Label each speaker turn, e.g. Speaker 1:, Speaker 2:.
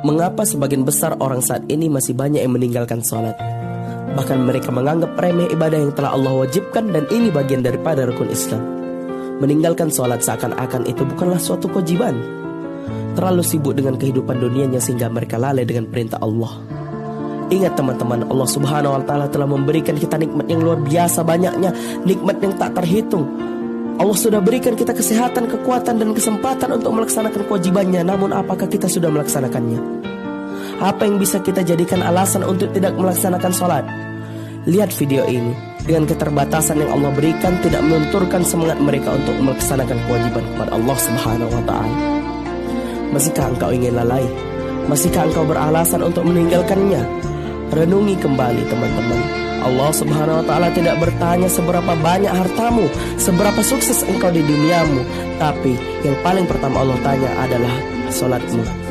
Speaker 1: Mengapa sebagian besar orang saat ini masih banyak yang meninggalkan sholat? Bahkan mereka menganggap remeh ibadah yang telah Allah wajibkan, dan ini bagian daripada rukun Islam. Meninggalkan sholat seakan-akan itu bukanlah suatu kewajiban. Terlalu sibuk dengan kehidupan dunianya sehingga mereka lalai dengan perintah Allah. Ingat teman-teman, Allah subhanahu wa ta'ala telah memberikan kita nikmat yang luar biasa banyaknya, nikmat yang tak terhitung. Allah sudah berikan kita kesehatan, kekuatan, dan kesempatan untuk melaksanakan kewajibannya. Namun apakah kita sudah melaksanakannya? Apa yang bisa kita jadikan alasan untuk tidak melaksanakan sholat? Lihat video ini. Dengan keterbatasan yang Allah berikan, tidak melunturkan semangat mereka untuk melaksanakan kewajiban kepada Allah subhanahu wa ta'ala. Masihkah engkau ingin lalai? Masihkah engkau beralasan untuk meninggalkannya? Renungi kembali teman-teman. Allah subhanahu wa ta'ala tidak bertanya seberapa banyak hartamu, seberapa sukses engkau di duniamu, tapi yang paling pertama Allah tanya adalah sholatmu.